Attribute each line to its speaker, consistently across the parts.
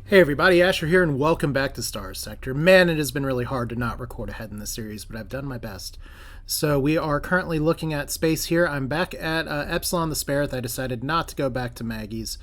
Speaker 1: Hey everybody, Asher here, and welcome back to Starsector. Man, it has been really hard to not record ahead in this series, but I've done my best. So we are currently looking at space here. I'm back at Epsilon the Sparrow. I decided not to go back to Maggie's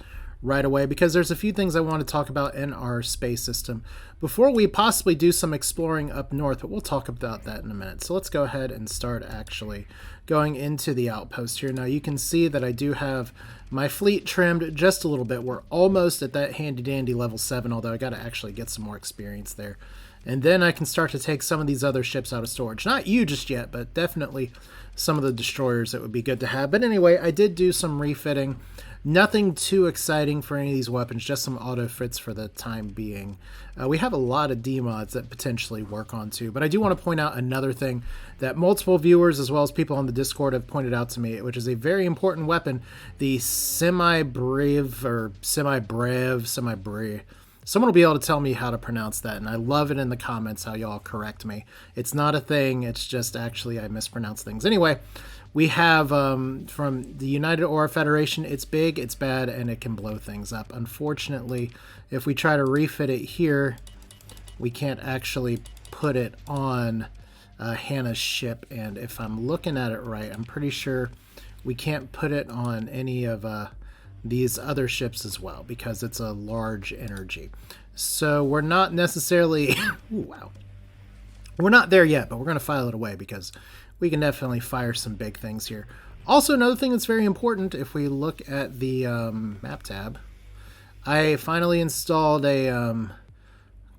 Speaker 1: right away because there's a few things I want to talk about in our space system before we possibly do some exploring up north, but we'll talk about that in a minute. So let's go ahead and start actually going into the outpost here. Now you can see that I do have my fleet trimmed just a little bit. We're almost at that handy dandy level 7, although I got to actually get some more experience there. And then I can start to take some of these other ships out of storage. Not you just yet, but definitely some of the destroyers that would be good to have. But anyway, I did do some refitting. Nothing too exciting for any of these weapons, just some auto fits for the time being. We have a lot of D-mods that potentially work on too, but I do want to point out another thing that multiple viewers as well as people on the Discord have pointed out to me, which is a very important weapon, the semi-brave or semi-brave. Someone will be able to tell me how to pronounce that, and I love it in the comments how y'all correct me. It's not a thing, it's just actually I mispronounce things. Anyway, we have from the United Aura Federation, it's big, it's bad, and it can blow things up. Unfortunately, if we try to refit it here, we can't actually put it on Hannah's ship, and if I'm looking at it right, I'm pretty sure we can't put it on any of these other ships as well because it's a large energy. So we're not necessarily ooh, wow, we're not there yet, but we're going to file it away because we can definitely fire some big things here. Also, another thing that's very important, if we look at the map tab, I finally installed a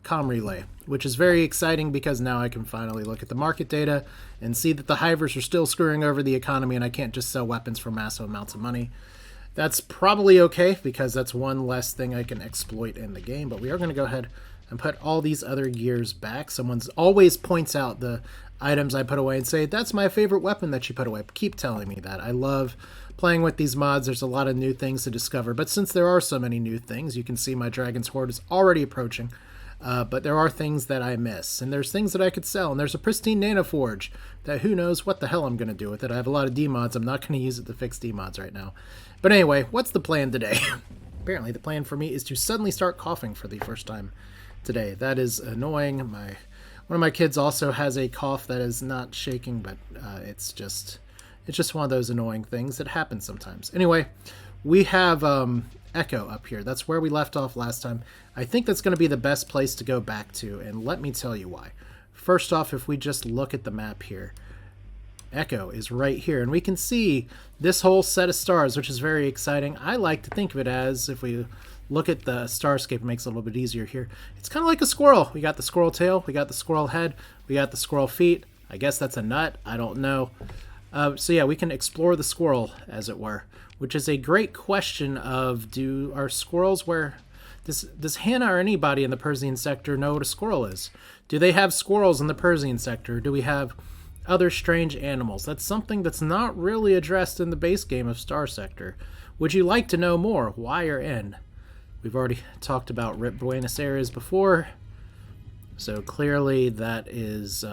Speaker 1: comm relay, which is very exciting because now I can finally look at the market data and see that the hivers are still screwing over the economy and I can't just sell weapons for massive amounts of money. That's probably okay because that's one less thing I can exploit in the game, but we are going to go ahead and put all these other gears back. Someone's always points out the items I put away and say, that's my favorite weapon that you put away. Keep telling me that. I love playing with these mods. There's a lot of new things to discover, but since there are so many new things, you can see my Dragon's Horde is already approaching. But there are things that I miss, and there's things that I could sell, and there's a pristine nanoforge that who knows what the hell I'm going to do with it. I have a lot of D-mods. I'm not going to use it to fix D-mods right now. But anyway, what's the plan today? Apparently the plan for me is to suddenly start coughing for the first time today. That is annoying. One of my kids also has a cough that is not shaking, but it's just one of those annoying things that happens sometimes. Anyway, we have Echo up here. That's where we left off last time. I think that's going to be the best place to go back to, and let me tell you why. First off, if we just look at the map here, Echo is right here, and we can see this whole set of stars, which is very exciting. I like to think of it as, if we look at the starscape, it makes it a little bit easier here. It's kind of like a squirrel. We got the squirrel tail, we got the squirrel head, we got the squirrel feet. I guess that's a nut. I don't know. So yeah, we can explore the squirrel, as it were, which is a great question of, are squirrels where... Does Hannah or anybody in the Persian sector know what a squirrel is? Do they have squirrels in the Persian sector? Do we have other strange animals? That's something that's not really addressed in the base game of Starsector. Would you like to know more? Why or N? We've already talked about Rip Buenos Aires before, so clearly that is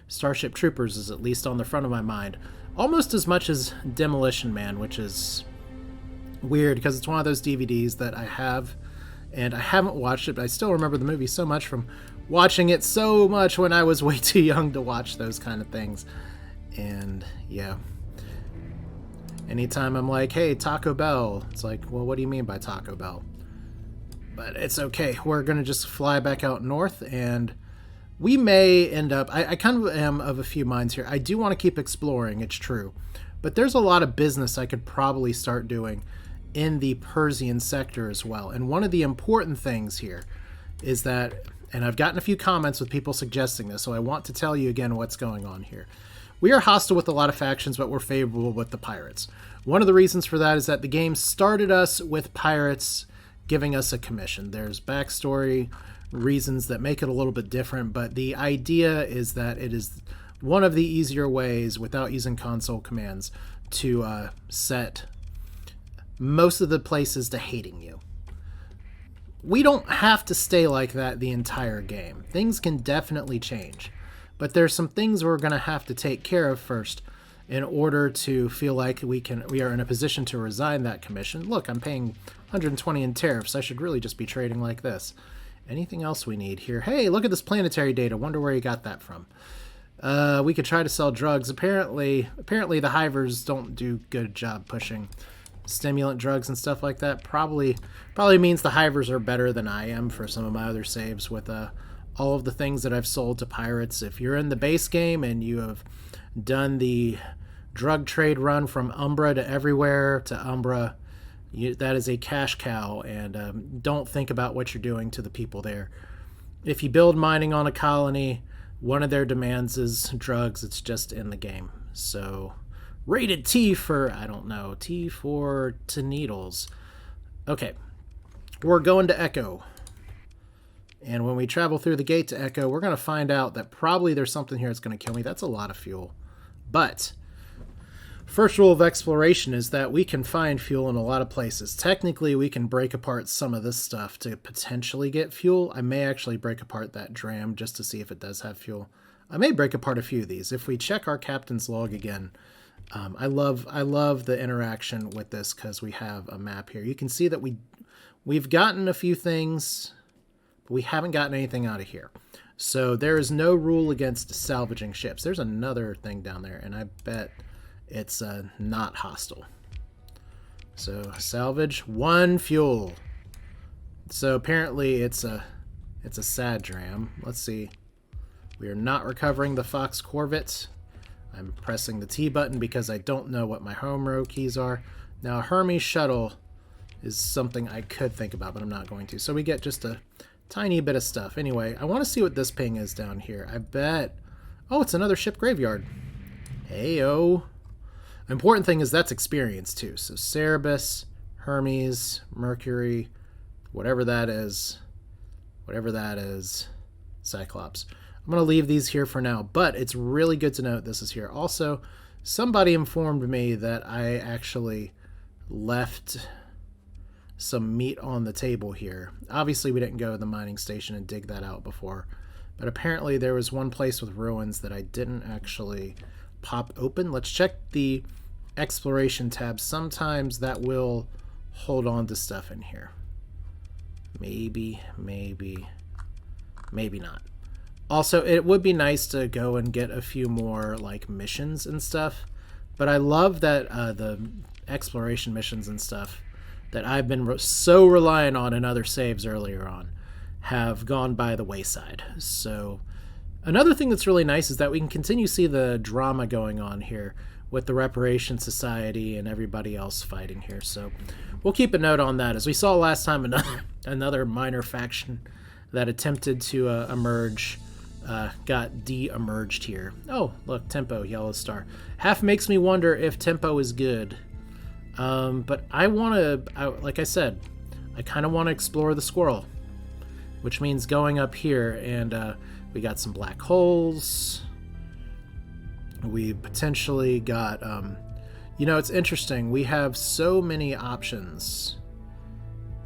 Speaker 1: Starship Troopers is at least on the front of my mind. Almost as much as Demolition Man, which is weird because it's one of those DVDs that I have, and I haven't watched it, but I still remember the movie so much from watching it so much when I was way too young to watch those kind of things. And yeah, anytime I'm like, hey, Taco Bell, it's like, well, what do you mean by Taco Bell? But it's okay. We're going to just fly back out north, and we may end up... I kind of am of a few minds here. I do want to keep exploring, it's true. But there's a lot of business I could probably start doing in the Persian sector as well. And one of the important things here is that... And I've gotten a few comments with people suggesting this, so I want to tell you again what's going on here. We are hostile with a lot of factions, but we're favorable with the pirates. One of the reasons for that is that the game started us with pirates giving us a commission. There's backstory reasons that make it a little bit different, but the idea is that it is one of the easier ways, without using console commands, to set most of the places to hating you. We don't have to stay like that the entire game. Things can definitely change. But there's some things we're going to have to take care of first in order to feel like we are in a position to resign that commission. Look, I'm paying 120 in tariffs. I should really just be trading like this. Anything else we need here? Hey, look at this planetary data. Wonder where you got that from. We could try to sell drugs. Apparently the hivers don't do good job pushing stimulant drugs and stuff like that. Probably means the hivers are better than I am for some of my other saves with all of the things that I've sold to pirates. If you're in the base game and you have done the drug trade run from Umbra to everywhere to Umbra, that is a cash cow, and don't think about what you're doing to the people there. If you build mining on a colony, one of their demands is drugs. It's just in the game. So rated T for, I don't know, T for to needles. Okay, we're going to Echo. And when we travel through the gate to Echo, we're going to find out that probably there's something here that's going to kill me. That's a lot of fuel. But first rule of exploration is that we can find fuel in a lot of places. Technically, we can break apart some of this stuff to potentially get fuel. I may actually break apart that dram just to see if it does have fuel. I may break apart a few of these. If we check our captain's log again, I love the interaction with this because we have a map here. You can see that we've gotten a few things, but we haven't gotten anything out of here. So there is no rule against salvaging ships. There's another thing down there, and I bet it's not hostile. So salvage 1 fuel. So apparently it's a sad dram. Let's see. We are not recovering the Fox Corvette. I'm pressing the T button because I don't know what my home row keys are. Now, a Hermes shuttle is something I could think about, but I'm not going to. So we get just a tiny bit of stuff. Anyway, I want to see what this ping is down here. I bet... Oh, it's another ship graveyard. Hey-oh. Important thing is that's experience, too. So Cerebus, Hermes, Mercury, whatever that is, Cyclops. I'm going to leave these here for now, but it's really good to note this is here. Also, somebody informed me that I actually left some meat on the table here. Obviously, we didn't go to the mining station and dig that out before, but apparently there was one place with ruins that I didn't actually pop open. Let's check the exploration tab. Sometimes that will hold on to stuff in here. Maybe not. Also, it would be nice to go and get a few more like missions and stuff, but I love that the exploration missions and stuff that I've been so reliant on in other saves earlier on have gone by the wayside. So another thing that's really nice is that we can continue to see the drama going on here with the Reparation Society and everybody else fighting here. So we'll keep a note on that. As we saw last time, another minor faction that attempted to emerge got de-emerged here. Oh, look, Tempo, yellow star. Half makes me wonder if Tempo is good. But I want to, like I said, I kind of want to explore the squirrel, which means going up here, and we got some black holes. We potentially got, you know, it's interesting. We have so many options.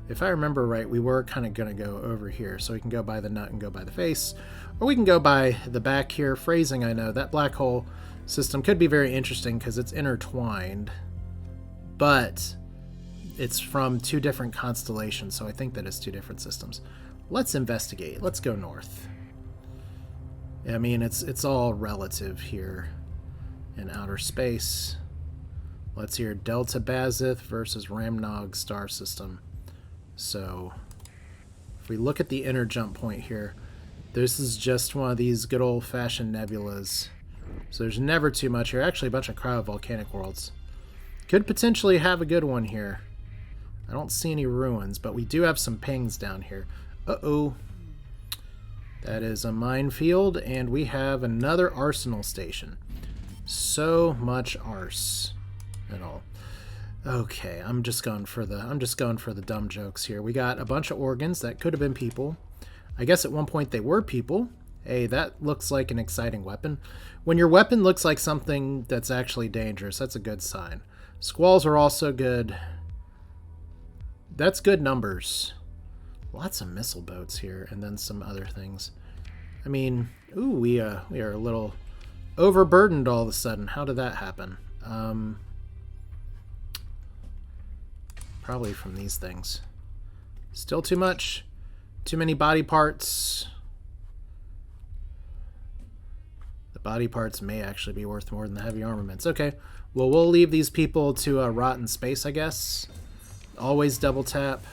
Speaker 1: If I remember right, we were kind of going to go over here. So we can go by the nut and go by the face. Or we can go by the back here. Phrasing, I know. That black hole system could be very interesting because it's intertwined. But it's from 2 different constellations. So I think that is 2 different systems. Let's investigate. Let's go north. I mean, it's all relative here in outer space. Let's hear Delta Bazith versus Ramnog star system. So if we look at the inner jump point here, this is just one of these good old-fashioned nebulas. So there's never too much here. Actually, a bunch of cryovolcanic worlds. Could potentially have a good one here. I don't see any ruins, but we do have some pings down here. Uh-oh. That is a minefield, and we have another arsenal station. So much arse and all. Okay, I'm just going for the dumb jokes here. We got a bunch of organs that could have been people. I guess at one point they were people. Hey, that looks like an exciting weapon. When your weapon looks like something that's actually dangerous, that's a good sign. Squalls are also good. That's good numbers. Lots of missile boats here, and then some other things. I mean, ooh, we are a little overburdened all of a sudden. How did that happen? Probably from these things. Still too much. Too many body parts. The body parts may actually be worth more than the heavy armaments. Okay. Well, we'll leave these people to rot in space, I guess. Always double tap.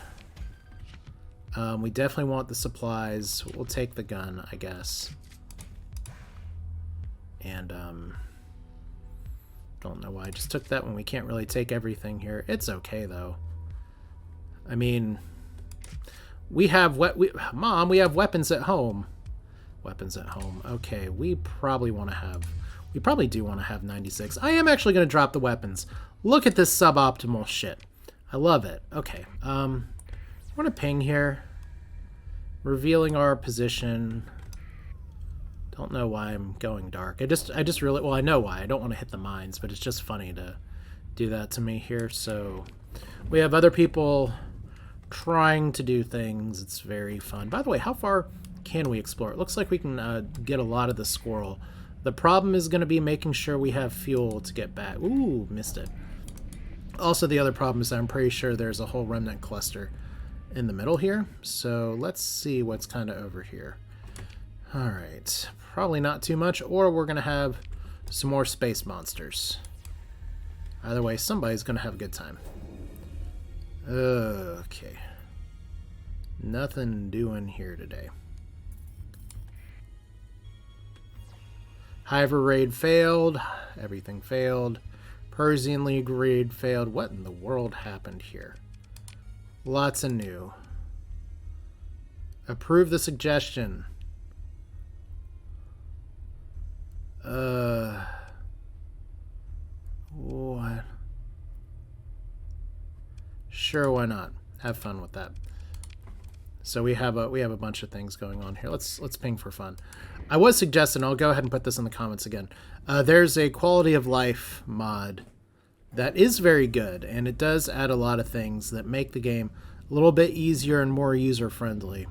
Speaker 1: We definitely want the supplies. We'll take the gun, I guess. And, don't know why I just took that when we can't really take everything here. It's okay, though. I mean, we have Mom, we have weapons at home. Weapons at home. Okay, we probably do want to have 96. I am actually going to drop the weapons. Look at this suboptimal shit. I love it. Okay. I want to ping here. Revealing our position. Don't know why I'm going dark. I just really, well, I know why. I don't want to hit the mines, but it's just funny to do that to me here. So we have other people trying to do things. It's very fun. By the way, how far can we explore? It looks like we can get a lot of the squirrel. The problem is going to be making sure we have fuel to get back. Ooh, missed it. Also, the other problem is I'm pretty sure there's a whole remnant cluster in the middle here. So let's see what's kind of over here. All right. Probably not too much, or we're going to have some more space monsters. Either way, somebody's going to have a good time. Okay. Nothing doing here today. Hiver raid failed. Everything failed. Persian League raid failed. What in the world happened here? Lots of new. Approve the suggestion. What? Sure, why not? Have fun with that. So we have a bunch of things going on here. Let's ping for fun. I was suggesting, I'll go ahead and put this in the comments again. There's a quality of life mod that is very good, and it does add a lot of things that make the game a little bit easier and more user-friendly.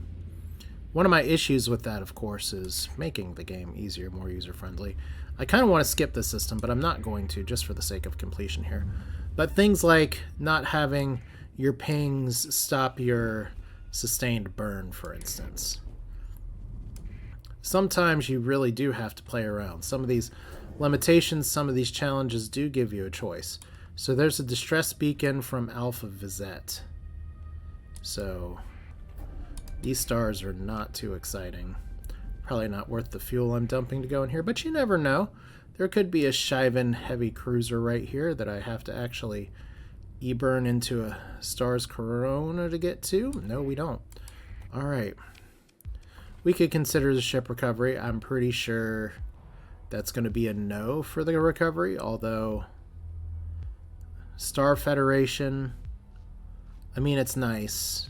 Speaker 1: One of my issues with that, of course, is making the game easier, more user-friendly. I kind of want to skip this system, but I'm not going to, just for the sake of completion here. But things like not having your pings stop your sustained burn, for instance. Sometimes you really do have to play around. Some of these limitations, some of these challenges do give you a choice. So there's a distress beacon from Alpha Vizette. So these stars are not too exciting. Probably not worth the fuel I'm dumping to go in here, but you never know. There could be a Shivan heavy cruiser right here that I have to actually e-burn into a Stars Corona to get to. No, we don't. All right. We could consider the ship recovery. I'm pretty sure that's going to be a no for the recovery, although Star Federation, I mean, it's nice,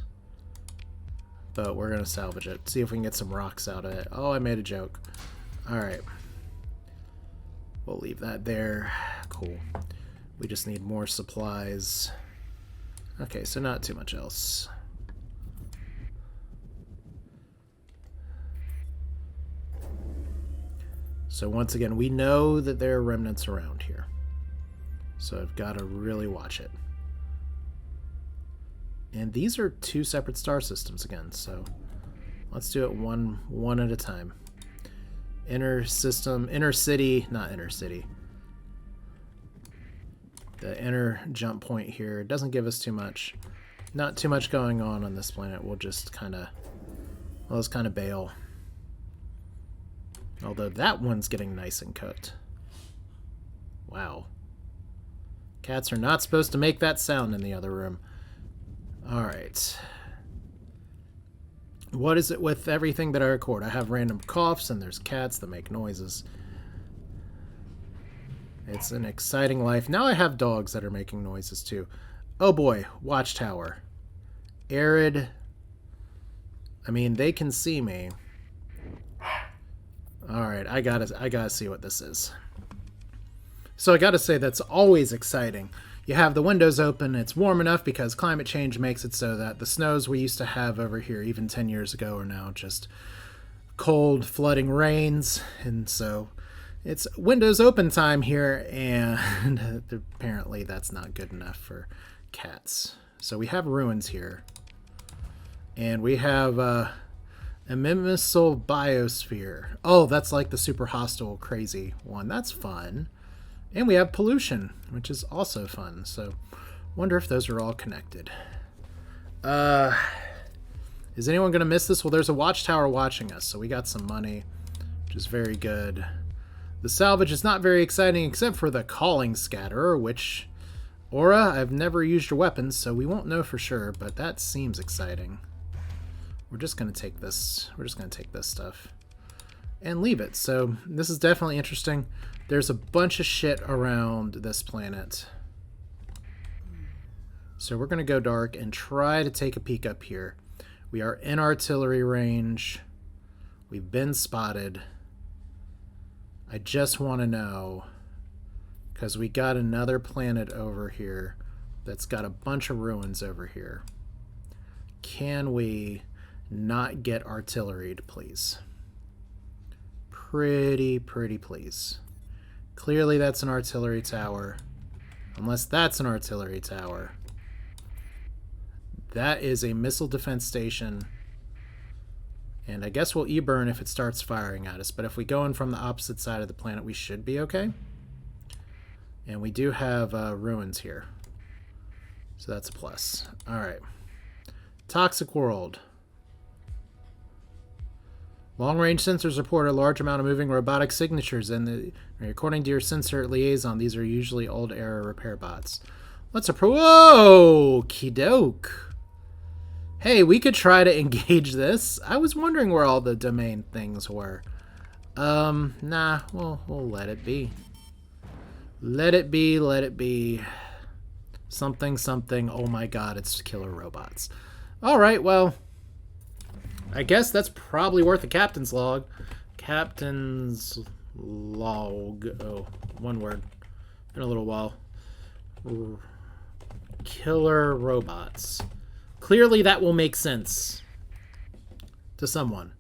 Speaker 1: but we're going to salvage it. See if we can get some rocks out of it. Oh, I made a joke. All right. We'll leave that there. Cool. We just need more supplies. Okay, so not too much else. So once again, we know that there are remnants around here. So I've got to really watch it. And these are two separate star systems again, so let's do it one at a time. Inner system, inner city, not inner city. The inner jump point here doesn't give us too much. Not too much going on this planet. We'll just kind of, well, let's kind of bail. Although that one's getting nice and cooked. Wow. Cats are not supposed to make that sound in the other room. Alright. What is it with everything that I record? I have random coughs and there's cats that make noises. It's an exciting life. Now I have dogs that are making noises too. Oh boy, Watchtower. Arid. I mean, they can see me. Alright, I gotta see what this is. So I gotta say, that's always exciting. You have the windows open, it's warm enough because climate change makes it so that the snows we used to have over here even 10 years ago are now just cold, flooding rains, and so It's Windows open time here, and apparently that's not good enough for cats. So we have ruins here. And we have a missile biosphere. Oh, that's like the super hostile crazy one. That's fun. And we have pollution, which is also fun. So wonder if those are all connected. Is anyone going to miss this? Well, there's a watchtower watching us, so we got some money, which is very good. The salvage is not very exciting except for the calling scatterer, which... Aura, I've never used your weapons, so we won't know for sure, but that seems exciting. We're just going to take this. We're just going to take this stuff and leave it. So this is definitely interesting. There's a bunch of shit around this planet. So we're going to go dark and try to take a peek up here. We are in artillery range. We've been spotted. I just want to know, because we got another planet over here that's got a bunch of ruins over here. Can we not get artilleried, please? Pretty please. Clearly that's an artillery tower. Unless that's an artillery tower. That is a missile defense station. And I guess we'll E-burn if it starts firing at us. But if we go in from the opposite side of the planet, we should be okay. And we do have ruins here. So that's a plus. Alright. Toxic world. Long-range sensors report a large amount of moving robotic signatures, and according to your sensor liaison, these are usually old-era repair bots. Let's Whoa! Kidoke. Hey, we could try to engage this. I was wondering where all the domain things were. Nah, we'll let it be. Let it be, let it be. Something, something. Oh my god, it's killer robots. Alright, well, I guess that's probably worth a captain's log. Captain's log. Oh, one word. Been a little while. Killer robots. Clearly that will make sense to someone.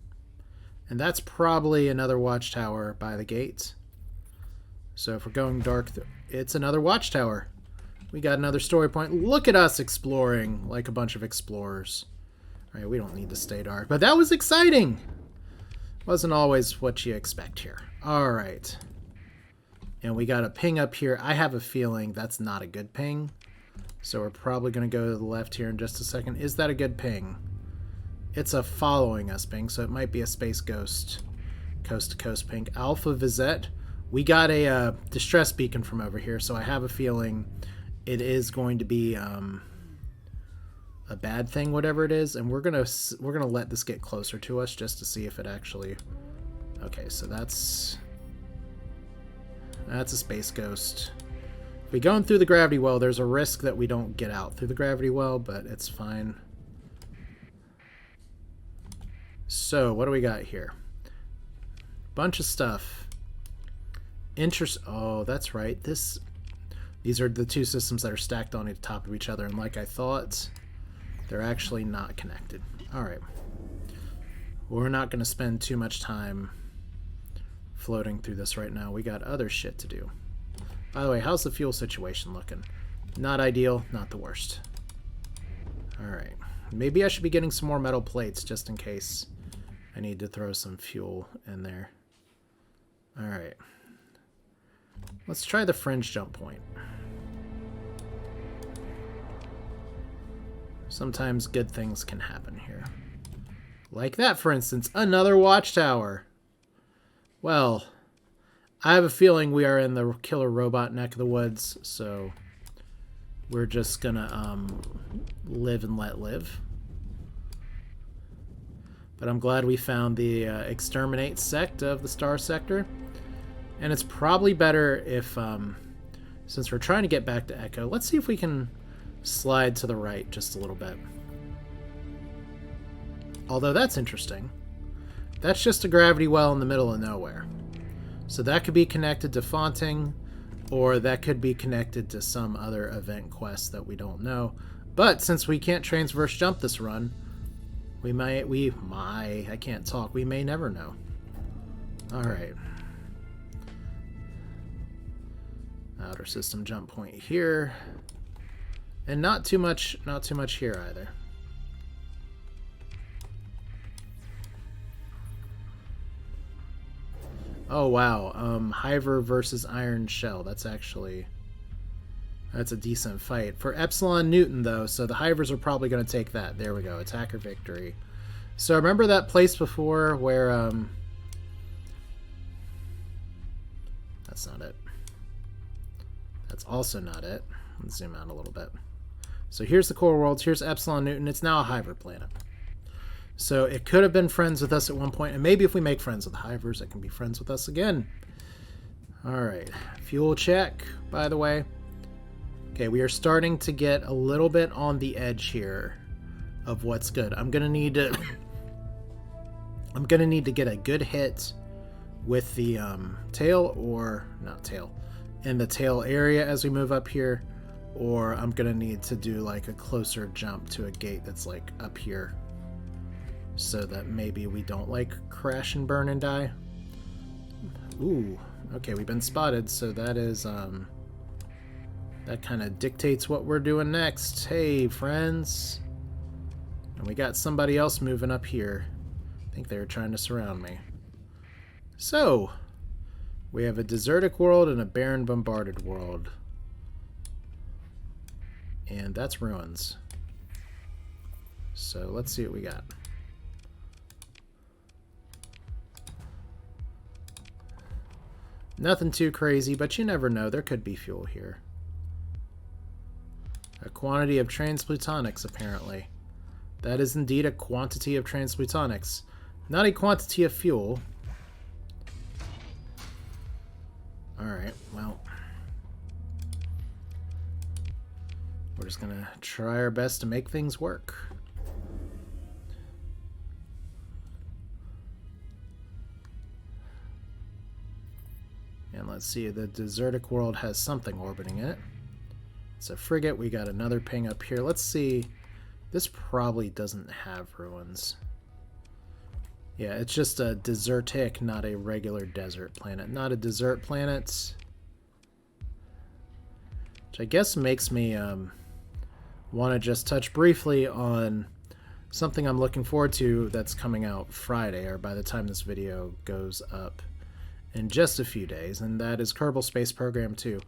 Speaker 1: And that's probably another watchtower by the gate. So if we're going dark, it's another watchtower. We got another story point. Look at us exploring like a bunch of explorers. All right, we don't need to stay dark, but that was exciting. Wasn't always what you expect here. All right. And we got a ping up here. I have a feeling that's not a good ping. So we're probably going to go to the left here in just a second. Is that a good ping? It's a following us ping, so it might be a space ghost. Coast-to-coast ping. Alpha Vizette. We got a distress beacon from over here, so I have a feeling it is going to be a bad thing, whatever it is, and we're gonna let this get closer to us just to see if it actually. Okay, so that's a space ghost. If we go in through the gravity well, there's a risk that we don't get out through the gravity well, but it's fine. So what do we got here? Bunch of stuff. Oh, that's right. These are the two systems that are stacked on the top of each other, and like I thought, they're actually not connected. Alright. We're not going to spend too much time floating through this right now. We got other shit to do. By the way, how's the fuel situation looking? Not ideal, not the worst. Alright. Maybe I should be getting some more metal plates just in case I need to throw some fuel in there. Alright. Let's try the fringe jump point. Sometimes good things can happen here. Like that, for instance. Another watchtower. Well, I have a feeling we are in the killer robot neck of the woods, so we're just gonna live and let live. But I'm glad we found the exterminate sect of the Starsector. And it's probably better if, since we're trying to get back to Echo, let's see if we can slide to the right just a little bit. Although that's interesting. That's just a gravity well in the middle of nowhere. So that could be connected to Fonting, or that could be connected to some other event quest that we don't know. But since we can't transverse jump this run, we may never know. Alright. Outer system jump point here. And not too much here either. Oh wow, Hiver versus Iron Shell. That's a decent fight. For Epsilon Newton though, so the Hivers are probably going to take that. There we go, attacker victory. So remember that place before where, that's not it. That's also not it. Let's zoom out a little bit. So here's the core worlds, here's Epsilon Newton. It's now a Hiver planet. So it could have been friends with us at one point, and maybe if we make friends with the Hivers, it can be friends with us again. Alright, fuel check, by the way. Okay, we are starting to get a little bit on the edge here of what's good. I'm gonna need to get a good hit with the tail, or not tail, in the tail area as we move up here, or I'm gonna need to do like a closer jump to a gate that's like up here, so that maybe we don't like crash and burn and die. Ooh, okay, we've been spotted, so that is that kind of dictates what we're doing next. Hey, friends. And we got somebody else moving up here. I think they were trying to surround me. So, we have a desertic world and a barren bombarded world. And that's ruins. So, let's see what we got. Nothing too crazy, but you never know. There could be fuel here. A quantity of transplutonics, apparently. That is indeed a quantity of transplutonics. Not a quantity of fuel. Alright, well. We're just gonna try our best to make things work. And let's see, the desertic world has something orbiting it. It's a frigate. We got another ping up here. Let's see. This probably doesn't have ruins. Yeah, it's just a desertic, not a regular desert planet. Not a desert planet. Which I guess makes me want to just touch briefly on something I'm looking forward to that's coming out Friday, or by the time this video goes up in just a few days, and that is Kerbal Space Program 2,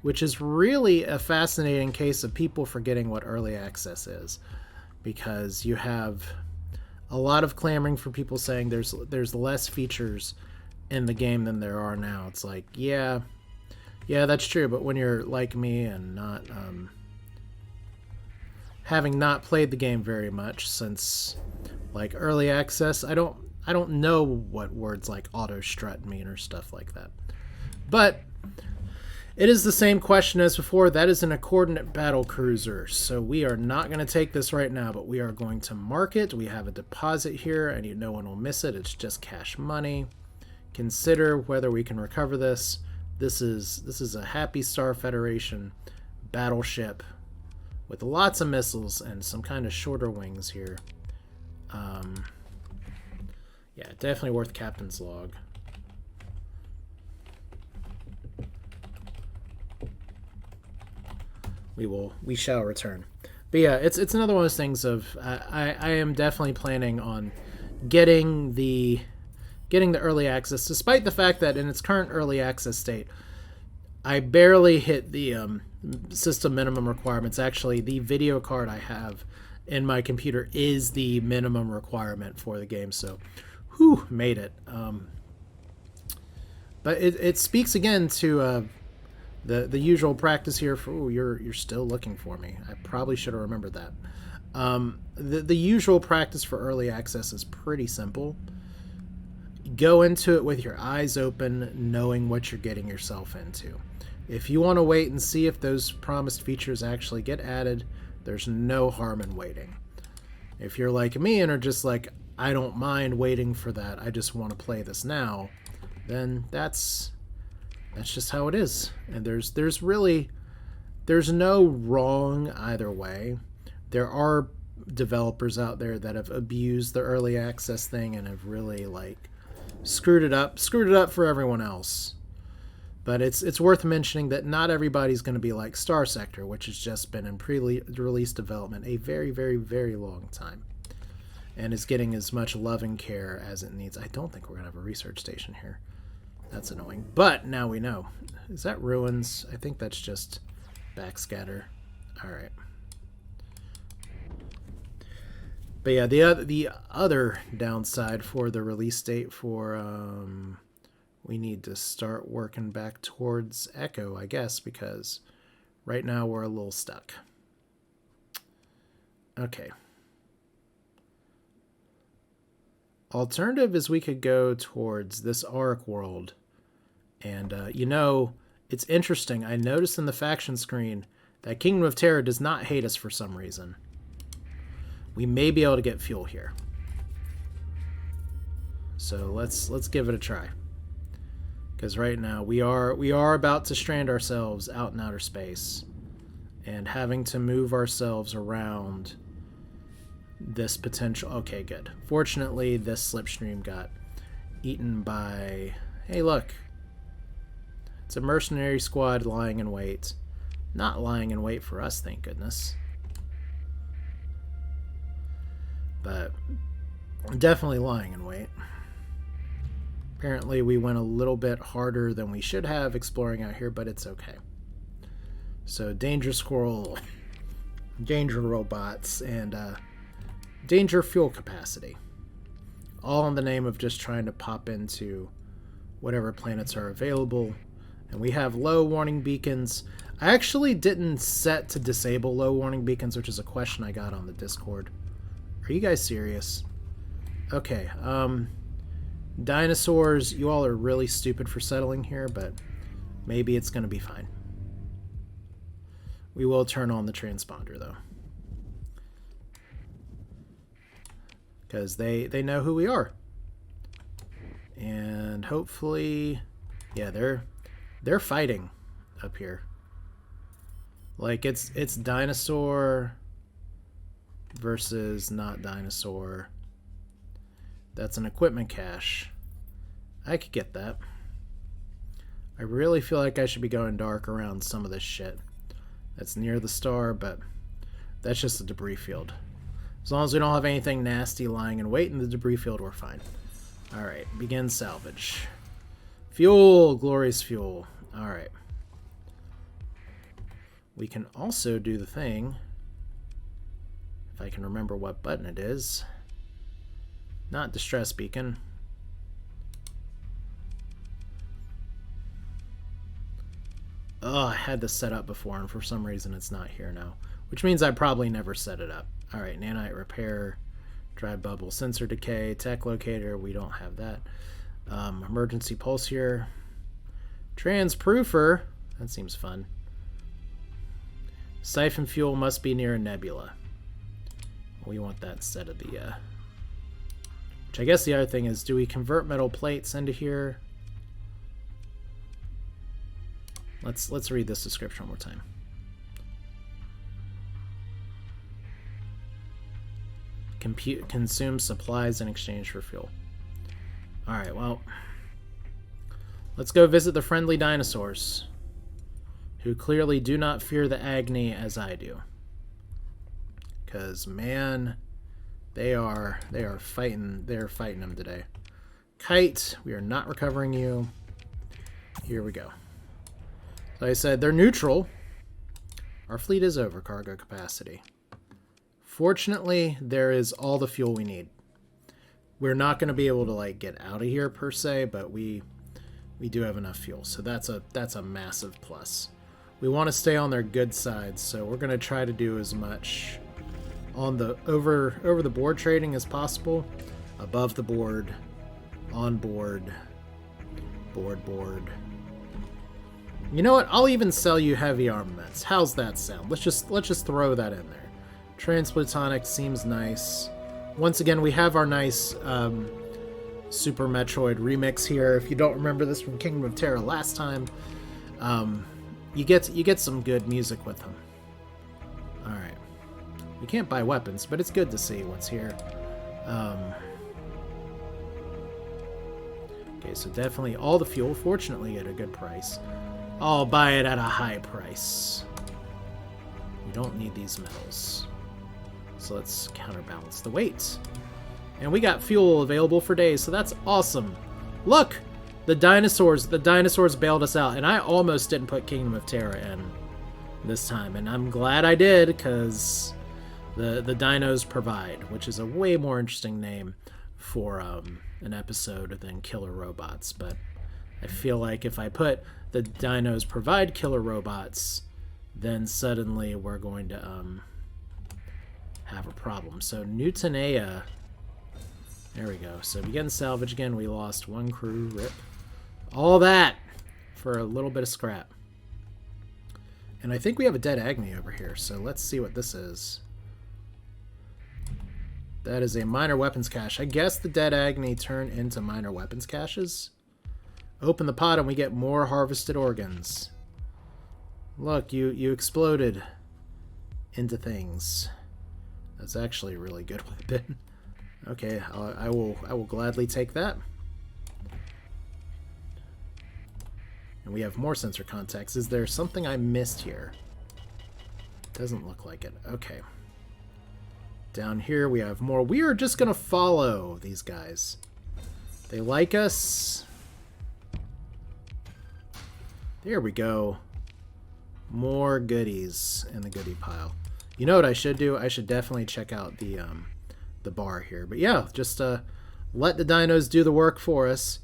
Speaker 1: which is really a fascinating case of people forgetting what early access is, because you have a lot of clamoring for people saying there's less features in the game than there are now. It's like, yeah, that's true, but when you're like me and not having not played the game very much since like early access, I don't know what words like auto strut mean or stuff like that. But it is the same question as before. That is an a coordinate battle cruiser. So we are not going to take this right now, but we are going to mark it. We have a deposit here, and no one will miss it. It's just cash money. Consider whether we can recover this. This is a Happy Star Federation battleship with lots of missiles and some kind of shorter wings here. Yeah, definitely worth Captain's Log. We shall return. But yeah, it's another one of those things of I am definitely planning on getting the early access, despite the fact that in its current early access state, I barely hit the system minimum requirements. Actually, the video card I have in my computer is the minimum requirement for the game, so whew, made it. But it speaks again to the usual practice here for, ooh, you're still looking for me. I probably should have remembered that. The usual practice for early access is pretty simple. Go into it with your eyes open, knowing what you're getting yourself into. If you want to wait and see if those promised features actually get added, there's no harm in waiting. If you're like me and are just like, I don't mind waiting for that, I just want to play this now, then that's just how it is. And there's no wrong either way. There are developers out there that have abused the early access thing and have really like screwed it up for everyone else. But it's worth mentioning that not everybody's going to be like Starsector, which has just been in pre-release development a very, very, very long time. And is getting as much love and care as it needs. I don't think we're going to have a research station here. That's annoying. But now we know. Is that ruins? I think that's just backscatter. Alright. But yeah, the other downside for the release date for... we need to start working back towards Echo, I guess, because right now we're a little stuck. Okay. Alternative is we could go towards this Ark world. And, you know, it's interesting. I noticed in the faction screen that Kingdom of Terror does not hate us for some reason. We may be able to get fuel here. So let's give it a try. Because right now we are about to strand ourselves out in outer space. And having to move ourselves around this potential... Okay, good. Fortunately, this slipstream got eaten by... Hey, look. It's a mercenary squad lying in wait. Not lying in wait for us, thank goodness. But definitely lying in wait. Apparently we went a little bit harder than we should have exploring out here, but it's okay. So danger squirrel, danger robots, and danger fuel capacity. All in the name of just trying to pop into whatever planets are available. And we have low warning beacons. I actually didn't set to disable low warning beacons, which is a question I got on the Discord. Are you guys serious? Okay, Dinosaurs, you all are really stupid for settling here, but maybe it's going to be fine. We will turn on the transponder, though. Because they know who we are. And hopefully... Yeah, they're fighting up here. Like, it's dinosaur versus not dinosaur. That's an equipment cache. I could get that. I really feel like I should be going dark around some of this shit that's near the star, but that's just a debris field. As long as we don't have anything nasty lying in wait in the debris field, we're fine. Alright, begin salvage. Fuel! Glorious fuel. Alright. We can also do the thing, if I can remember what button it is. Not distress beacon. Oh, I had this set up before, and for some reason it's not here now. Which means I probably never set it up. Alright, nanite repair, dry bubble, sensor decay, tech locator, we don't have that. Emergency pulse here. Transproofer, that seems fun. Siphon fuel must be near a nebula. We want that instead of the... Which I guess the other thing is, do we convert metal plates into here? Let's read this description one more time. Consume supplies in exchange for fuel. Alright, well, let's go visit the friendly dinosaurs, who clearly do not fear the agony as I do. Because, man, they are fighting them today. Kite, we are not recovering you. Here we go. So I said they're neutral. Our fleet is over cargo capacity. Fortunately, there is all the fuel we need. We're not going to be able to like get out of here per se, but we do have enough fuel, so that's a massive plus. We want to stay on their good side, so we're going to try to do as much on the over the board trading as possible, above the board, on board, board. You know what? I'll even sell you heavy armaments. How's that sound? Let's just throw that in there. Transplutonic seems nice. Once again, we have our nice Super Metroid remix here. If you don't remember this from Kingdom of Terror last time, you get some good music with them. All right, we can't buy weapons, but it's good to see what's here. Okay, so definitely all the fuel, fortunately at a good price. I'll buy it at a high price. We don't need these metals. So let's counterbalance the weight. And we got fuel available for days, so that's awesome. Look! The dinosaurs bailed us out, and I almost didn't put Kingdom of Terra in this time, and I'm glad I did, because the dinos provide, which is a way more interesting name for an episode than Killer Robots. But I feel like if I put the dinos provide killer robots, then suddenly we're going to have a problem. So Newtonea, there we go. So begin salvage again. We lost one crew, rip. All that for a little bit of scrap. And I think we have a dead Agni over here, so let's see what this is. That is a minor weapons cache. I guess the dead Agni turn into minor weapons caches. Open the pot and we get more harvested organs. Look, you exploded into things. That's actually a really good weapon. Okay, I will gladly take that. And we have more sensor contacts. Is there something I missed here? Doesn't look like it. Okay. Down here we have more. We are just going to follow these guys. They like us. There we go. More goodies in the goodie pile. You know what I should do? I should definitely check out the bar here. But yeah, just let the dinos do the work for us.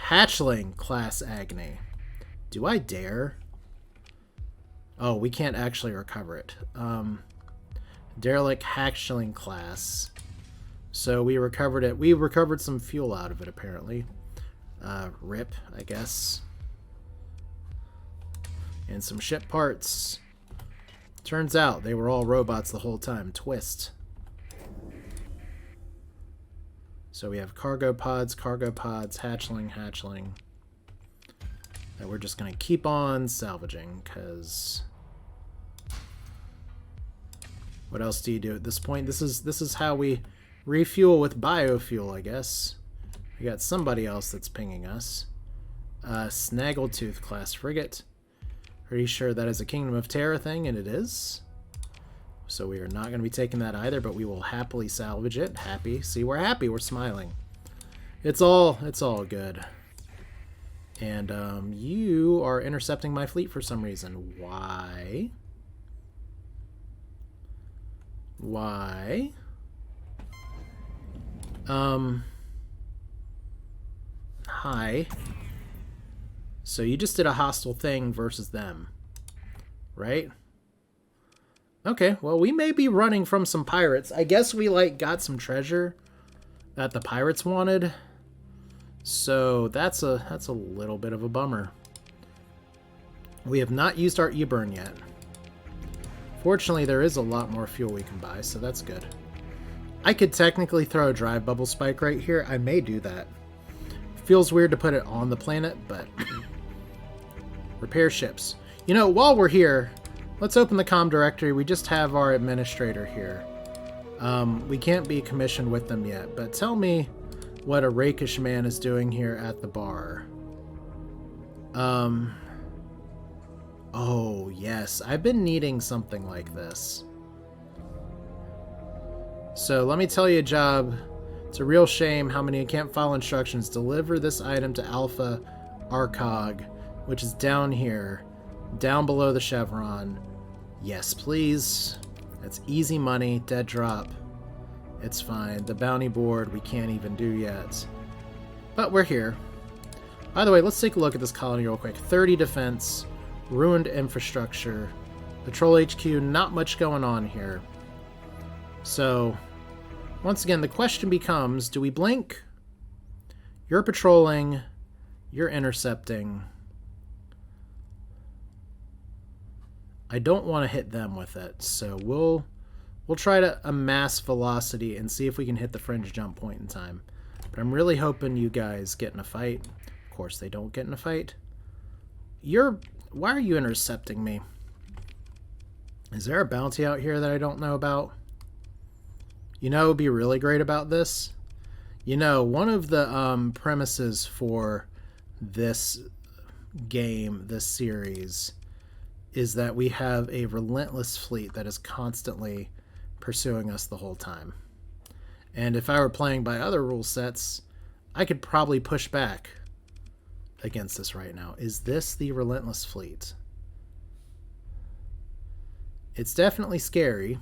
Speaker 1: Hatchling class Agni. Do I dare? Oh, we can't actually recover it. Derelict hatchling class. So we recovered it. We recovered some fuel out of it, apparently. Rip, I guess. And some ship parts. Turns out they were all robots the whole time. Twist. So we have cargo pods, hatchling. That we're just going to keep on salvaging, because what else do you do at this point? This is how we refuel with biofuel, I guess. We got somebody else that's pinging us. Snaggletooth class frigate. Pretty sure that is a Kingdom of Terra thing, and it is. So we are not going to be taking that either, but we will happily salvage it. Happy. See, we're happy. We're smiling. It's all good. And you are intercepting my fleet for some reason. Why? Why? Hi. So you just did a hostile thing versus them, right? Okay, well, we may be running from some pirates. I guess we, got some treasure that the pirates wanted. So that's a little bit of a bummer. We have not used our E-burn yet. Fortunately, there is a lot more fuel we can buy, so that's good. I could technically throw a drive bubble spike right here. I may do that. Feels weird to put it on the planet, but... Repair ships. You know, while we're here, let's open the comm directory. We just have our administrator here. We can't be commissioned with them yet, but tell me what a rakish man is doing here at the bar. Oh, yes. I've been needing something like this. So let me tell you a job. It's a real shame how many can't follow instructions. Deliver this item to Alpha Arcog, which is down here, down below the chevron. Yes, please. That's easy money, dead drop. It's fine. The bounty board we can't even do yet. But we're here. By the way, let's take a look at this colony real quick. 30 defense, ruined infrastructure, patrol HQ, not much going on here. So, once again, the question becomes, do we blink? You're patrolling, you're intercepting. I don't want to hit them with it, so we'll try to amass velocity and see if we can hit the fringe jump point in time. But I'm really hoping you guys get in a fight. Of course, they don't get in a fight. Why are you intercepting me? Is there a bounty out here that I don't know about? You know what would be really great about this? You know, one of the premises for this game, this series, is that we have a relentless fleet that is constantly pursuing us the whole time. And if I were playing by other rule sets, I could probably push back against this right now. Is this the relentless fleet? It's definitely scary.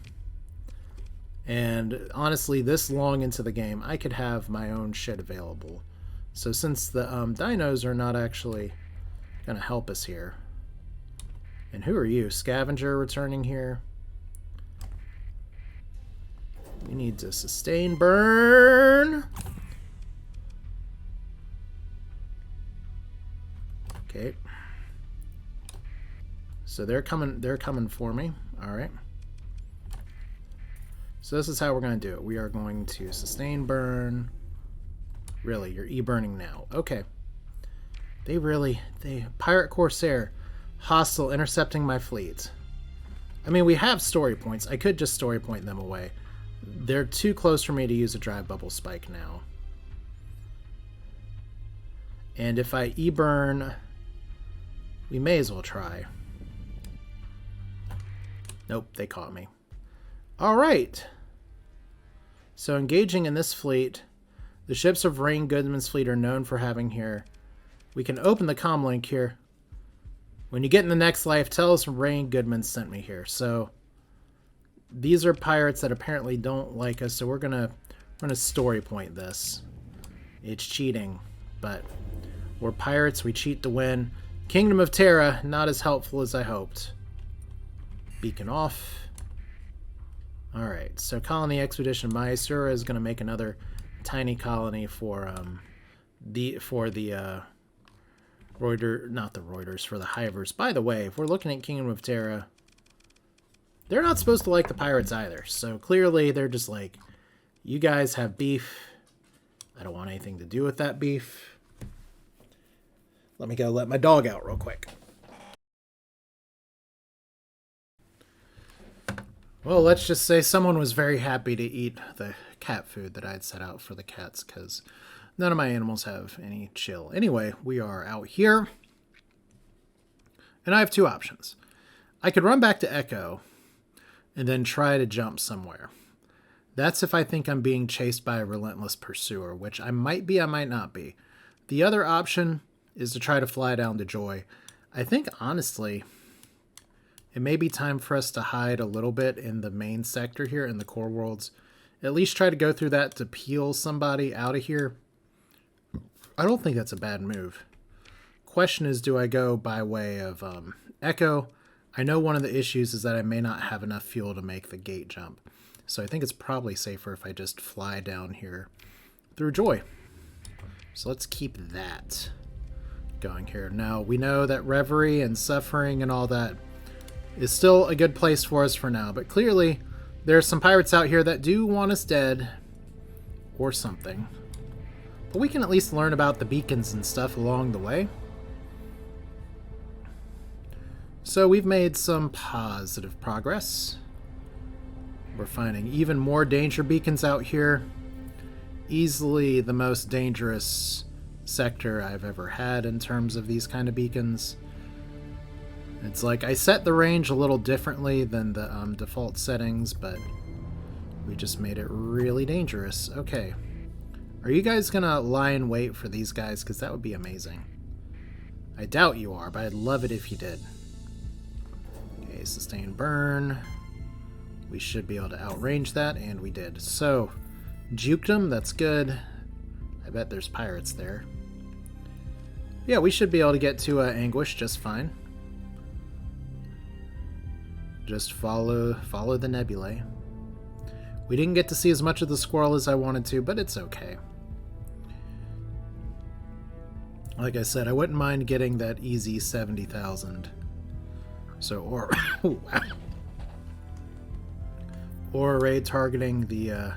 Speaker 1: And honestly, this long into the game, I could have my own shit available. So since the dinos are not actually going to help us here. And who are you? Scavenger returning here. We need to sustain burn. Okay. So they're coming for me. All right. So this is how we're going to do it. We are going to sustain burn. Really, you're e-burning now. Okay. They Pirate Corsair, hostile, intercepting my fleet. I mean, we have story points. I could just story point them away. They're too close for me to use a drive bubble spike now. And if I e-burn, we may as well try. Nope, they caught me. All right. So engaging in this fleet, the ships of Rain Goodman's fleet are known for having here. We can open the comm link here. When you get in the next life, tell us Rain Goodman sent me here. So these are pirates that apparently don't like us, so we're gonna story point this. It's cheating, but we're pirates, we cheat to win. Kingdom of Terra, not as helpful as I hoped. Beacon off. Alright, so Colony Expedition Mysura is gonna make another tiny colony for the Reuters, for the Hivers. By the way, if we're looking at Kingdom of Terra, they're not supposed to like the pirates either. So clearly they're just like, you guys have beef. I don't want anything to do with that beef. Let me go let my dog out real quick. Well, let's just say someone was very happy to eat the cat food that I'd set out for the cats, because none of my animals have any chill. Anyway, we are out here. And I have two options. I could run back to Echo and then try to jump somewhere. That's if I think I'm being chased by a relentless pursuer, which I might be, I might not be. The other option is to try to fly down to Joy. I think, honestly, it may be time for us to hide a little bit in the main sector here in the core worlds. At least try to go through that to peel somebody out of here. I don't think that's a bad move. Question is, do I go by way of Echo? I know one of the issues is that I may not have enough fuel to make the gate jump. So I think it's probably safer if I just fly down here through Joy. So let's keep that going here. Now, we know that Reverie and Suffering and all that is still a good place for us for now, but clearly there's some pirates out here that do want us dead or something. But we can at least learn about the beacons and stuff along the way. So we've made some positive progress. We're finding even more danger beacons out here. Easily the most dangerous sector I've ever had in terms of these kind of beacons. It's like I set the range a little differently than the default settings, but we just made it really dangerous. Okay. Are you guys gonna lie in wait for these guys? Because that would be amazing. I doubt you are, but I'd love it if you did. Okay, sustain burn. We should be able to outrange that, and we did. So, juked them, that's good. I bet there's pirates there. Yeah, we should be able to get to Anguish just fine. Just follow the nebulae. We didn't get to see as much of the squirrel as I wanted to, but it's okay. Like I said, I wouldn't mind getting that easy 70,000. So, or wow. Or array targeting the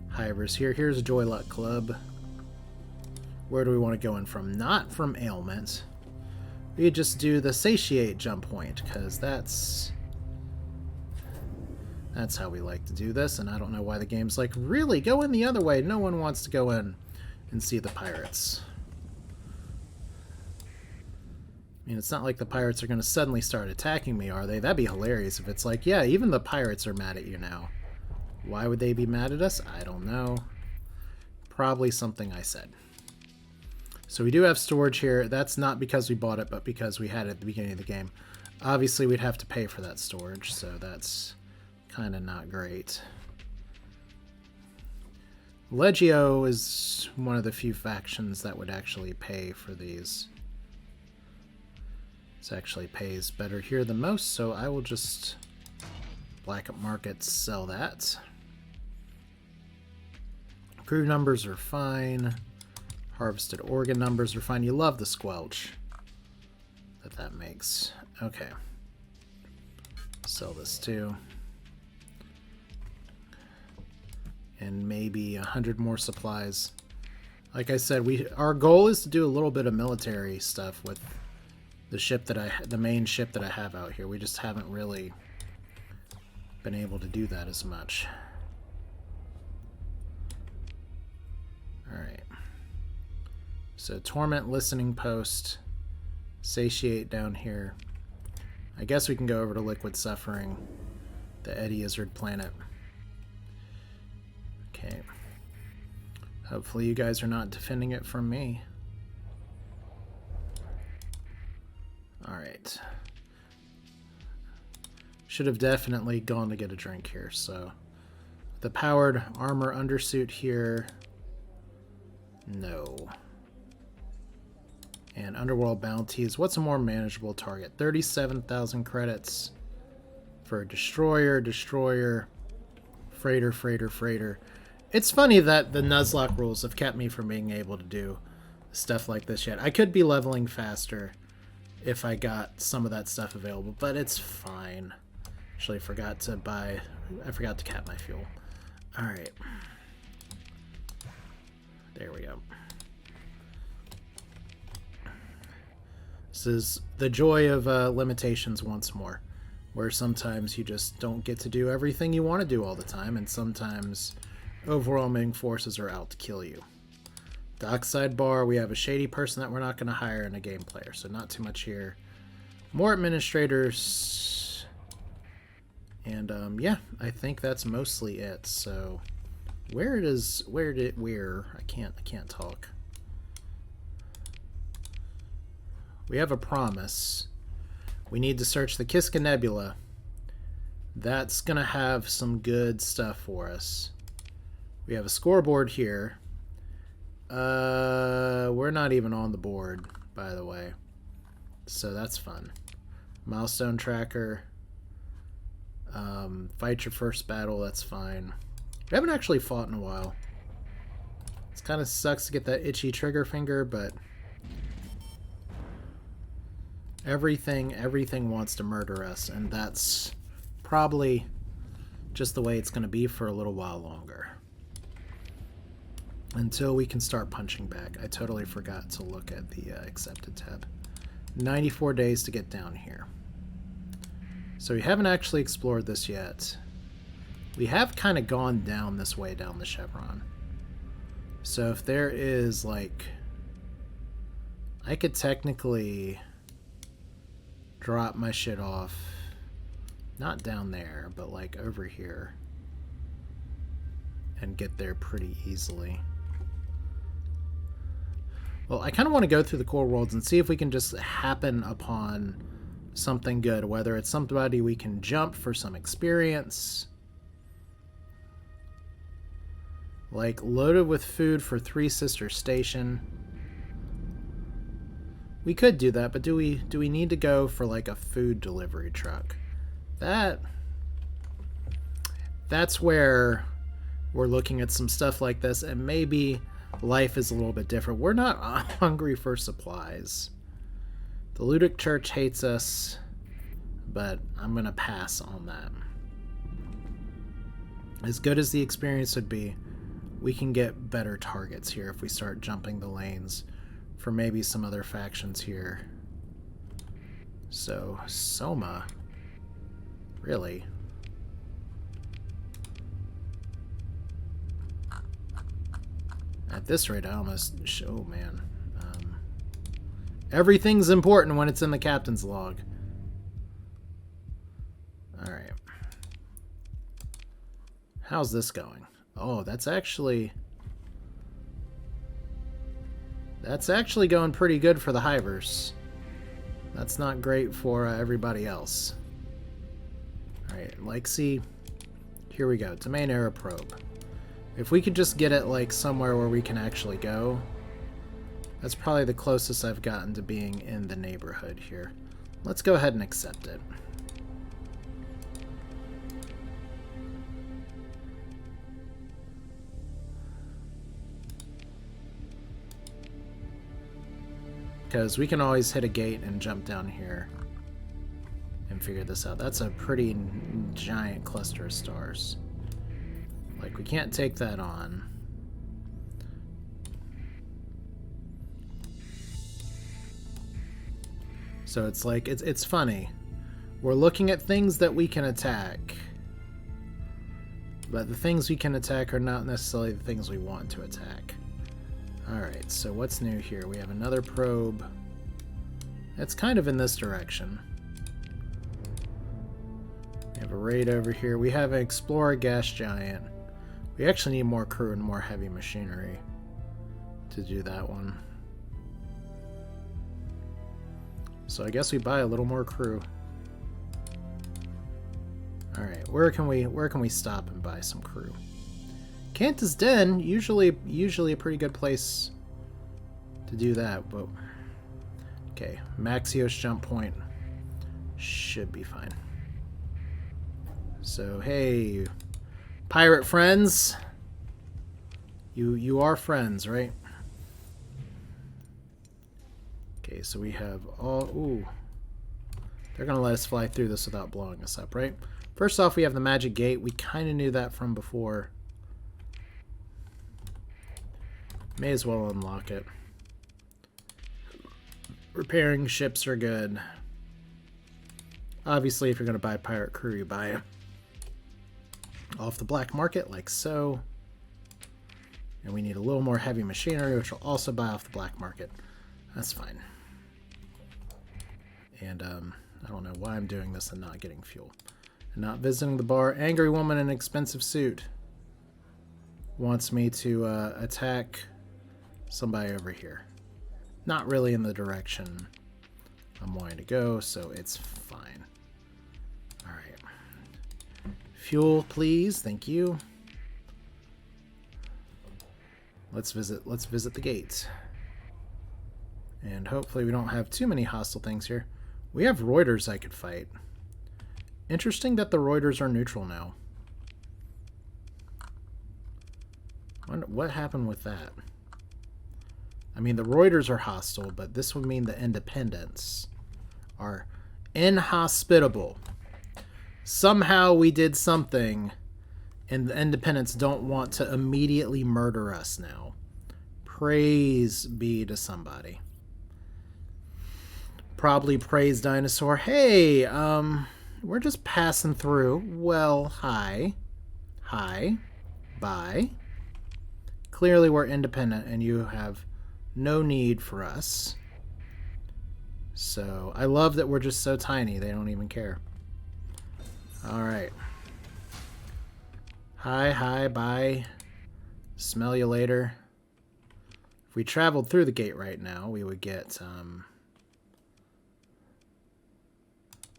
Speaker 1: Hivers here. Here's Joy Luck Club. Where do we want to go in from? Not from Ailment. We just do the Satiate jump point, because that's how we like to do this, and I don't know why the game's like, really, go in the other way. No one wants to go in and see the pirates. I mean, it's not like the pirates are going to suddenly start attacking me, are they? That'd be hilarious if it's like, yeah, even the pirates are mad at you now. Why would they be mad at us? I don't know. Probably something I said. So we do have storage here. That's not because we bought it, but because we had it at the beginning of the game. Obviously, we'd have to pay for that storage, so that's kind of not great. Legio is one of the few factions that would actually pay for these. This actually pays better here than most, so I will just black market sell that. Crew numbers are fine. Harvested organ numbers are fine. You love the squelch that makes. Okay. Sell this too. And maybe 100 more supplies. Like I said, our goal is to do a little bit of military stuff with the ship that the main ship that I have out here. We just haven't really been able to do that as much. Alright. So Torment Listening Post, Satiate down here. I guess we can go over to Liquid Suffering, the Eddie Izzard planet. Okay. Hopefully you guys are not defending it from me. Alright. Should have definitely gone to get a drink here, so. The powered armor undersuit here. No. And Underworld Bounties. What's a more manageable target? 37,000 credits for Destroyer, Freighter. It's funny that the Nuzlocke rules have kept me from being able to do stuff like this yet. I could be leveling faster if I got some of that stuff available, but it's fine. Actually, I forgot to cap my fuel. Alright. There we go. This is the joy of limitations once more, where sometimes you just don't get to do everything you want to do all the time, and sometimes overwhelming forces are out to kill you. Dockside bar, we have a shady person that we're not going to hire in a game player, so not too much here. More administrators, and yeah, I think that's mostly it. So where I can't talk. We have a promise. We need to search the Kiska Nebula. That's gonna have some good stuff for us. We have a scoreboard here. We're not even on the board, by the way. So that's fun. Milestone tracker. Fight your first battle, that's fine. We haven't actually fought in a while. It kind of sucks to get that itchy trigger finger, but everything wants to murder us, and that's probably just the way it's going to be for a little while longer. Until we can start punching back. I totally forgot to look at the accepted tab. 94 days to get down here. So we haven't actually explored this yet. We have kind of gone down this way, down the chevron. So if there is, like... I could technically drop my shit off. Not down there, but like over here. And get there pretty easily. Well, I kind of want to go through the core worlds and see if we can just happen upon something good. Whether it's somebody we can jump for some experience. Like loaded with food for Three Sisters Station. We could do that, but do we need to go for like a food delivery truck? That's where we're looking at some stuff like this, and maybe life is a little bit different. We're not hungry for supplies. The Ludic Church hates us, but I'm gonna pass on that. As good as the experience would be, we can get better targets here if we start jumping the lanes for maybe some other factions here. So, Soma. Really? At this rate, I almost... Oh, man. Everything's important when it's in the captain's log. Alright. How's this going? Oh, that's actually going pretty good for the hivers. That's not great for everybody else. Alright, like, see, here we go. Domain error probe. If we could just get it, like, somewhere where we can actually go, that's probably the closest I've gotten to being in the neighborhood here. Let's go ahead and accept it. Because we can always hit a gate and jump down here and figure this out. That's a pretty giant cluster of stars. Like, we can't take that on. So it's like, it's funny. We're looking at things that we can attack, but the things we can attack are not necessarily the things we want to attack. Alright, so what's new here? We have another probe. It's kind of in this direction. We have a raid over here. We have an explorer gas giant. We actually need more crew and more heavy machinery to do that one. So I guess we buy a little more crew. Alright, where can we stop and buy some crew? Kanta's Den, usually a pretty good place to do that, but okay, Maxios jump point should be fine. So hey, pirate friends, you are friends, right? Okay, so we have all, ooh, they're gonna let us fly through this without blowing us up, right? First off, we have the magic gate. We kind of knew that from before. May as well unlock it. Repairing ships are good. Obviously, if you're going to buy pirate crew, you buy it off the black market, like so. And we need a little more heavy machinery, which we'll also buy off the black market. That's fine. And I don't know why I'm doing this and not getting fuel. And not visiting the bar. Angry woman in an expensive suit wants me to attack somebody over here. Not really in the direction I'm wanting to go, so it's fine. Alright. Fuel, please. Thank you. Let's visit the gates. And hopefully we don't have too many hostile things here. We have Reuters I could fight. Interesting that the Reuters are neutral now. What happened with that? I mean, the Reuters are hostile, but this would mean the Independents are inhospitable. Somehow we did something, and the Independents don't want to immediately murder us now. Praise be to somebody. Probably praise Dinosaur. Hey, we're just passing through. Well, hi. Hi. Bye. Clearly we're independent, and you have no need for us. So, I love that we're just so tiny, they don't even care. Alright. Hi, bye. Smell you later. If we traveled through the gate right now, we would get,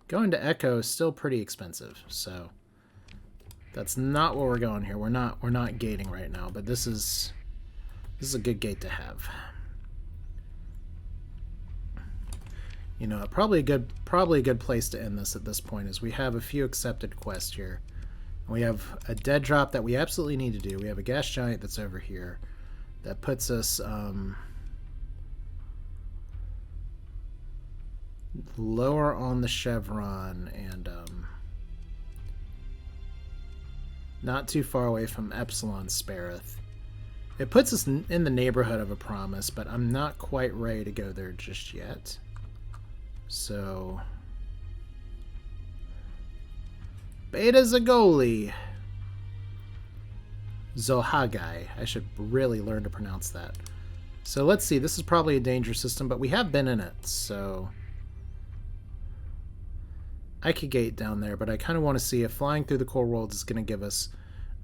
Speaker 1: going to Echo is still pretty expensive, so that's not where we're going here. We're not gating right now, but this is a good gate to have. You know, probably a good place to end this at this point is we have a few accepted quests here. We have a dead drop that we absolutely need to do. We have a gas giant that's over here that puts us lower on the chevron and not too far away from Epsilon Spareth. It puts us in the neighborhood of a promise, but I'm not quite ready to go there just yet. So, Beta Zagoli. Zohagai. I should really learn to pronounce that. So let's see. This is probably a danger system, but we have been in it, so I could gate down there, but I kind of want to see if flying through the core world is going to give us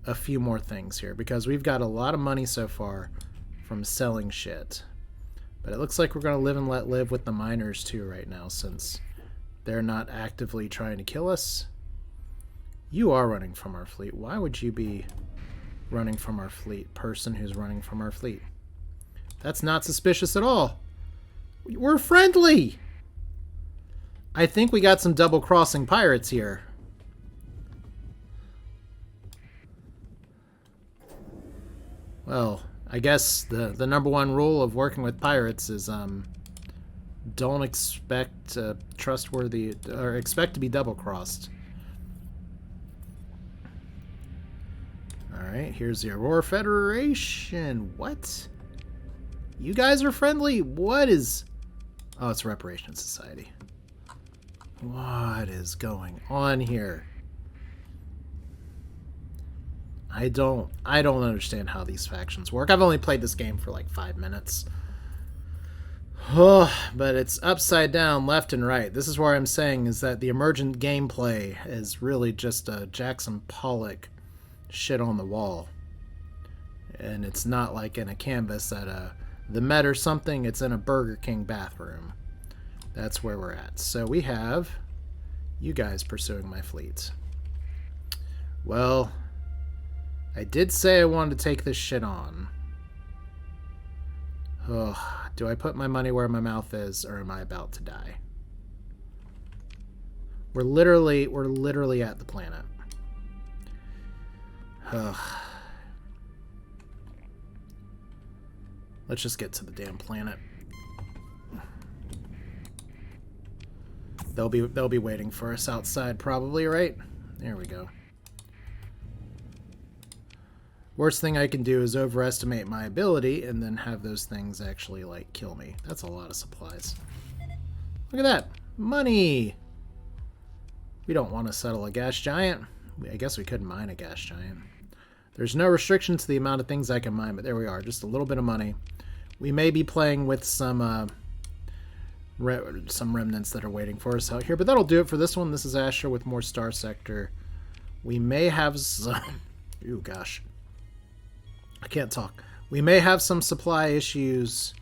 Speaker 1: a few more things here, because we've got a lot of money so far from selling shit. But it looks like we're going to live and let live with the miners too right now, since they're not actively trying to kill us. You are running from our fleet. Why would you be running from our fleet, person who's running from our fleet? That's not suspicious at all. We're friendly! I think we got some double-crossing pirates here. Well, I guess the number one rule of working with pirates is don't expect trustworthy, or expect to be double-crossed. Alright, here's the Aurora Federation. What? You guys are friendly? What is... Oh, it's Reparations Society. What is going on here? I don't understand how these factions work. I've only played this game for like 5 minutes. Oh, but it's upside down, left and right. This is where I'm saying is that the emergent gameplay is really just a Jackson Pollock shit on the wall. And it's not like in a canvas at the Met or something. It's in a Burger King bathroom. That's where we're at. So we have you guys pursuing my fleet. Well, I did say I wanted to take this shit on. Ugh. Do I put my money where my mouth is, or am I about to die? We're literally at the planet. Ugh. Let's just get to the damn planet. They'll be waiting for us outside probably, right? There we go. Worst thing I can do is overestimate my ability and then have those things actually, like, kill me. That's a lot of supplies. Look at that. Money! We don't want to settle a gas giant. I guess we could mine a gas giant. There's no restriction to the amount of things I can mine, but there we are. Just a little bit of money. We may be playing with some remnants that are waiting for us out here, but that'll do it for this one. This is Asher with more Starsector. We may have some... Ooh, gosh. I can't talk. We may have some supply issues,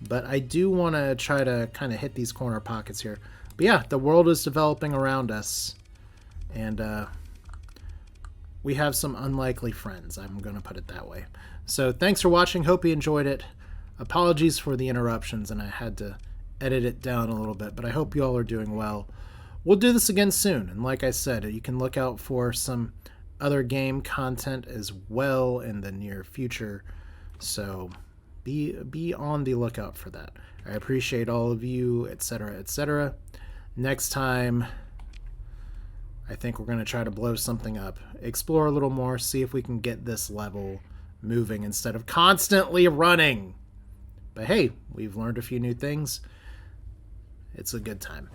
Speaker 1: but I do want to try to kind of hit these corner pockets here. But yeah, the world is developing around us, and we have some unlikely friends. I'm going to put it that way. So thanks for watching. Hope you enjoyed it. Apologies for the interruptions, and I had to edit it down a little bit, but I hope you all are doing well. We'll do this again soon, and like I said, you can look out for some other game content as well in the near future, so be on the lookout for that. I appreciate all of you, etc., etc. Next time, I think we're going to try to blow something up, explore a little more, see if we can get this level moving instead of constantly running. But hey, we've learned a few new things. It's a good time.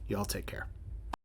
Speaker 1: You all take care.